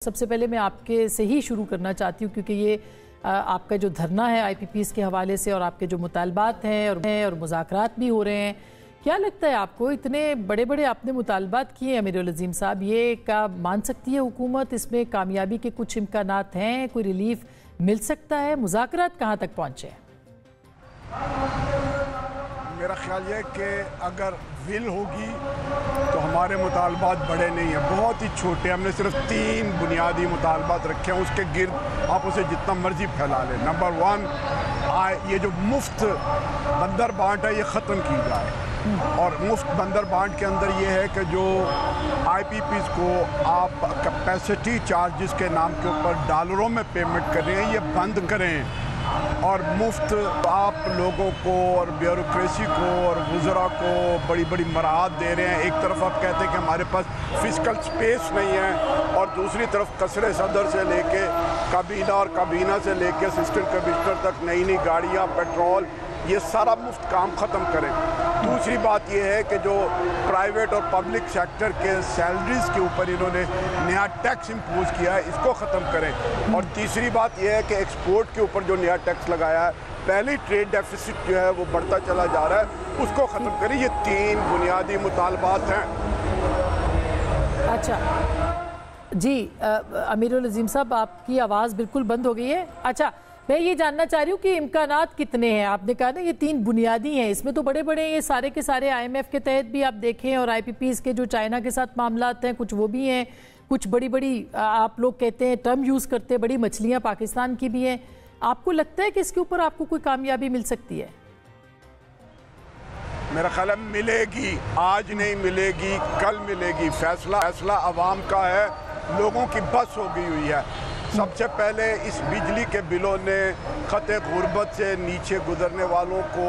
सबसे पहले मैं आपके से ही शुरू करना चाहती हूँ क्योंकि ये आपका जो धरना है आईपीपीज़ के हवाले से और आपके जो मुतालबात हैं और मुज़ाकरात भी हो रहे हैं, क्या लगता है आपको इतने बड़े बड़े आपने मुतालबात किए अमीरुल अज़ीम साहब, ये क्या मान सकती है हुकूमत? इसमें कामयाबी के कुछ इम्कानात हैं? कोई रिलीफ मिल सकता है? मुज़ाकरात कहाँ तक पहुँचे हैं? मेरा ख्याल है कि अगर विल होगी तो हमारे मुतालबात बड़े नहीं हैं, बहुत ही छोटे। हमने सिर्फ 3 बुनियादी मुतालबात रखे हैं, उसके गिर्द आप उसे जितना मर्जी फैला लें। नंबर 1, ये जो मुफ्त बंदर बांट है ये ख़त्म की जाए। और मुफ्त बंदर बांट के अंदर ये है कि जो आईपीपीज़ को आप कैपेसिटी चार्जेस के नाम के ऊपर डॉलरों में पेमेंट कर रहे हैं, ये बंद करें। और मुफ्त आप लोगों को और ब्यूरोक्रेसी को और वज़रा को बड़ी बड़ी मराहत दे रहे हैं। एक तरफ आप कहते हैं कि हमारे पास फिजिकल स्पेस नहीं है, और दूसरी तरफ कसरे सदर से लेके काबीना और काबीना से लेके असिस्टेंट कमिश्नर तक नई नई गाड़ियाँ, पेट्रोल, ये सारा मुफ्त काम ख़त्म करें। दूसरी बात यह है कि जो प्राइवेट और पब्लिक सेक्टर के सैलरीज़ के ऊपर इन्होंने नया टैक्स इम्पोज किया है, इसको ख़त्म करें। और तीसरी बात यह है कि एक्सपोर्ट के ऊपर जो नया टैक्स लगाया है, पहले ट्रेड डेफिसिट जो है वो बढ़ता चला जा रहा है, उसको ख़त्म करें। ये 3 बुनियादी मुतालबात हैं। अच्छा जी, अमीरुल अज़ीम साहब आपकी आवाज़ बिल्कुल बंद हो गई है। अच्छा, मैं ये जानना चाह रही हूँ कि इम्कानात कितने हैं? आपने कहा ना ये 3 बुनियादी हैं, इसमें तो बड़े बड़े ये सारे के सारे IMF के तहत भी आप देखें और आईपीपीज़ के जो चाइना के साथ मामलात हैं कुछ वो भी हैं, कुछ बड़ी बड़ी आप लोग कहते हैं टर्म यूज़ करते हैं, बड़ी मछलियाँ पाकिस्तान की भी हैं। आपको लगता है कि इसके ऊपर आपको कोई कामयाबी मिल सकती है? मेरा ख्याल है मिलेगी, आज नहीं मिलेगी, कल मिलेगी। फैसला अवाम का है, लोगों की बस हो गई हुई है। सबसे पहले इस बिजली के बिलों ने खते गुर्बत से नीचे गुजरने वालों को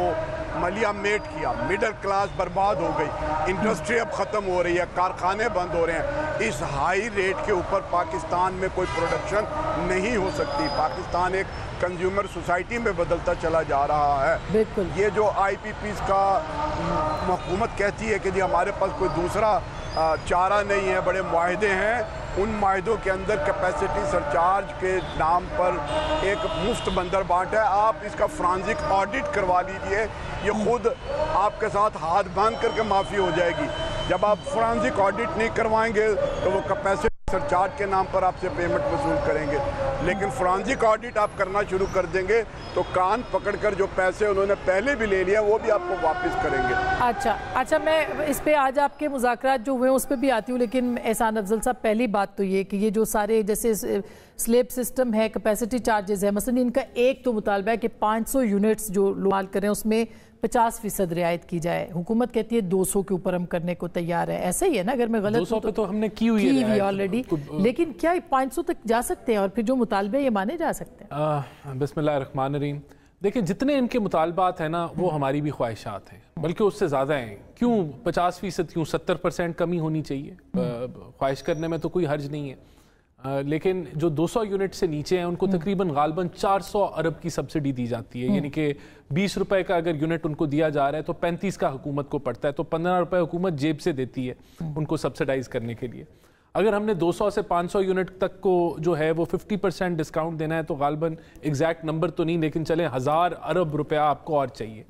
मलिया मेट किया, मिडिल क्लास बर्बाद हो गई, इंडस्ट्री अब ख़त्म हो रही है, कारखाने बंद हो रहे हैं। इस हाई रेट के ऊपर पाकिस्तान में कोई प्रोडक्शन नहीं हो सकती। पाकिस्तान एक कंज्यूमर सोसाइटी में बदलता चला जा रहा है। बिल्कुल। ये जो आईपीपीज़ का हुकूमत कहती है कि जी हमारे पास कोई दूसरा चारा नहीं है, बड़े मुआहदे हैं, उन माहिदों के अंदर कैपेसिटी सरचार्ज के नाम पर एक मुफ्त बंदर बांट है। आप इसका फ्रांजिक ऑडिट करवा लीजिए, ये खुद आपके साथ हाथ बांध करके माफ़ी हो जाएगी। जब आप फ्रांजिक ऑडिट नहीं करवाएंगे तो वो कैपेसिटी सरचार्ज के नाम पर आपसे पेमेंट वसूल करेंगे। लेकिन फ्रांजिक ऑडिट आप करना शुरू कर देंगे तो कान पकड़कर जो पैसे उन्होंने पहले भी ले लिया वो भी आपको वापस करेंगे। अच्छा, मैं इस पे आज आपके मुज़ाकरात जो हुए उस पर भी आती हूँ, लेकिन एहसान अफजल साहब पहली बात तो ये कि ये जो सारे जैसे स्लेब सिस्टम है, कैपेसिटी चार्जेस है, मसलन इनका एक तो मुतालबा है कि 500 यूनिट्स जो इस्तेमाल करें उसमें 50% रियायत की जाए। हुकूमत कहती है 200 के ऊपर हम करने को तैयार है। ऐसा ही है ना? अगर मैं गलत 200 पे तो हमने की हुई है ऑलरेडी, लेकिन क्या 500 तक जा सकते हैं और फिर जो मुतालबे ये माने जा सकते हैं? बिस्मिल्लाहिर्रहमानिर्रहीम। देखिए, जितने इनके मुतालबात हैं ना वो हमारी भी ख्वाहिशात हैं, बल्कि उससे ज़्यादा हैं। क्यों 50%, क्यों 70% कमी होनी चाहिए? ख्वाहिश करने में तो कोई हर्ज नहीं है। लेकिन जो 200 यूनिट से नीचे हैं उनको तकरीबन गालबन 400 अरब की सब्सिडी दी जाती है। यानी कि 20 रुपए का अगर यूनिट उनको दिया जा रहा है तो 35 का हुकूमत को पड़ता है, तो 15 रुपए हुकूमत जेब से देती है उनको सब्सिडाइज करने के लिए। अगर हमने 200 से 500 यूनिट तक को जो है वो 50% डिस्काउंट देना है तो गालबन एग्जैक्ट नंबर तो नहीं, लेकिन चले 1000 अरब रुपया आपको और चाहिए।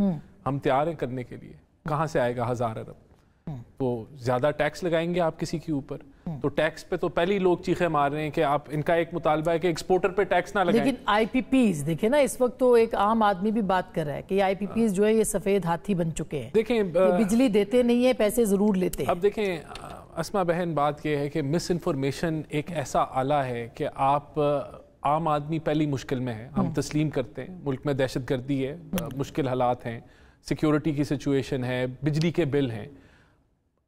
हम तैयार हैं करने के लिए। कहाँ से आएगा 1000 अरब? तो ज़्यादा टैक्स लगाएंगे आप किसी के ऊपर, तो टैक्स पे तो पहले ही लोग चीखे मार रहे हैं कि आप, इनका एक मुतालबा है कि एक्सपोर्टर पे टैक्स ना लगाएं। लेकिन आईपीपीज़ देखे ना, इस वक्त तो एक आम आदमी भी बात कर रहा है कि आईपीपीज़ जो है ये सफ़ेद हाथी बन चुके हैं। देखें, बिजली देते नहीं है, पैसे ज़रूर लेते हैं। अब देखें अस्मा बहन, बात यह है कि मिस इन्फॉर्मेशन एक ऐसा आला है कि आप आम आदमी पहली मुश्किल में है, हम तस्लीम करते हैं। मुल्क में दहशत गर्दी है, मुश्किल हालात हैं, सिक्योरिटी की सिचुएशन है, बिजली के बिल हैं।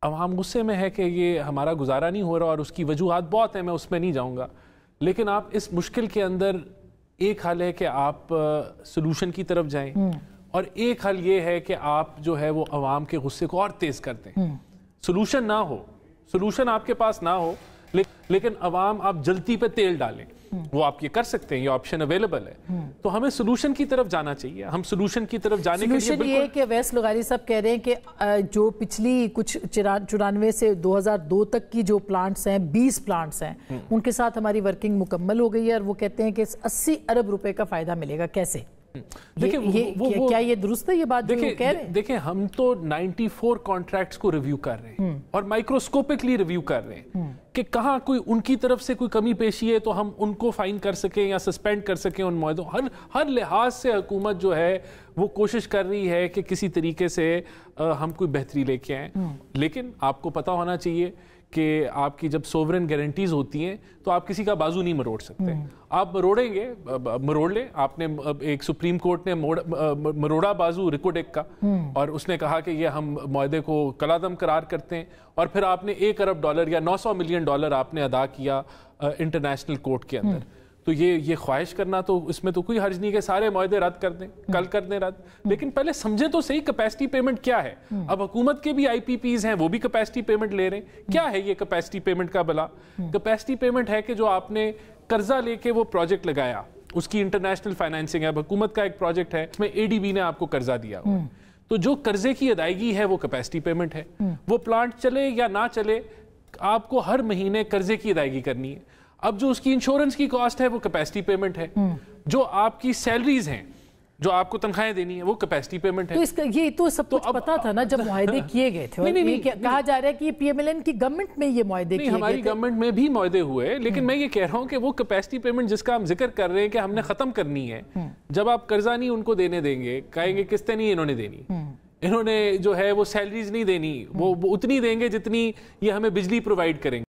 अब हम गुस्से में है कि ये हमारा गुजारा नहीं हो रहा और उसकी वजूहात बहुत हैं, मैं उसमें नहीं जाऊंगा। लेकिन आप इस मुश्किल के अंदर एक हल है कि आप सलूशन की तरफ जाएं, और एक हल ये है कि आप जो है वो अवाम के गुस्से को और तेज़ कर दें। सलूशन ना हो, सलूशन आपके पास ना हो, लेकिन अवाम आप जल्दी पे तेल डालें। وہ آپ یہ کر سکتے ہیں, یہ آپشن اویلیبل ہے. تو ہمیں سولوشن کی طرف جانا چاہیے. ہم سولوشن کی طرف جانے کے لیے سولوشن یہ ہے کہ اویس لغاری صاحب کہہ رہے ہیں کہ جو پچھلی کچھ 94 سے 2002 تک کی جو پلانٹس ہیں, 20 پلانٹس ہیں, ان کے ساتھ ہماری ورکنگ مکمل ہو گئی ہے, اور وہ کہتے ہیں کہ 80 ارب روپے کا فائدہ ملے گا. کیسے, کیا یہ درست ہے یہ بات جو کہہ رہے ہیں؟ دیکھیں ہم تو 94 کانٹریکٹس کو ریویو کر رہے ہیں اور مائکروسکوپکلی ریویو کر رہے ہیں کہ کہاں کوئی ان کی طرف سے کوئی کمی پیشی ہے تو ہم ان کو فائن کر سکیں یا سسپینڈ کر سکیں ان معاہدوں. ہر لحاظ سے حکومت جو ہے وہ کوشش کر رہی ہے کہ کسی طریقے سے ہم کوئی بہتری لے کے آئیں. لیکن آپ کو پتہ ہونا چاہیے کہ آپ کی جب سوورن گارنٹیز ہوتی ہیں تو آپ کسی کا بازو نہیں مروڑ سکتے. آپ مروڑیں گے, مروڑ لیں. آپ نے ایک سپریم کورٹ نے مروڑا بازو ریکوڈیک کا, اور اس نے کہا کہ یہ ہم معاہدے کو کالعدم قرار کرتے ہیں, اور پھر آپ نے $1 ارب یا $900 ملین آپ نے ادا کیا انٹرنیشنل کورٹ کے اندر. تو یہ خواہش کرنا تو اس میں تو کوئی حرج نہیں کہ سارے معاہدے رد کر دیں, کل کر دیں رد. لیکن پہلے سمجھے تو صحیح کیپیسٹی پیمنٹ کیا ہے. اب حکومت کے بھی آئی پی پیز ہیں, وہ بھی کیپیسٹی پیمنٹ لے رہے ہیں. کیا ہے یہ کیپیسٹی پیمنٹ کا بلا؟ کیپیسٹی پیمنٹ ہے کہ جو آپ نے قرضہ لے کے وہ پروجیکٹ لگایا, اس کی انٹرنیشنل فائنینسنگ ہے. اب حکومت کا ایک پروجیکٹ ہے, اس میں ADB نے آپ کو قرضہ دیا ہوا ہے, تو جو قرضے کی ادائیگی ہے وہ کیپیسٹی پیمنٹ ہے. وہ پلانٹ چلے یا نہ چلے, آپ کو ہر مہینے قرضے کی ادائیگی کرنی ہے. اب جو اس کی انشورنس کی کاسٹ ہے وہ کیپیسٹی پیمنٹ ہے. جو آپ کی سیلریز ہیں, جو آپ کو تنخواہیں دینی ہیں, وہ کیپیسٹی پیمنٹ ہے. تو اس کا یہ تو سب کچھ پتا تھا نا جب معاہدے کیے گئے تھے. کہا جا رہا ہے کہ PMLN کی گورنمنٹ میں یہ معاہدے کیے گئے تھے. ہماری گورنمنٹ میں بھی معاہدے ہوئے, لیکن میں یہ کہہ رہا ہوں کہ وہ کیپیسٹی پیمنٹ جس کا ہم ذکر کر رہے ہیں کہ ہم نے ختم کرنی ہے, جب آپ قرضہ نہیں ان کو دینے دیں گے, کہیں گے قسطیں نہیں انہوں نے دینی, انہوں نے جو ہے وہ سیلریز نہیں دینی, وہ اتنی دیں گے جتنی یہ ہمیں بجلی پرووائڈ کریں گے.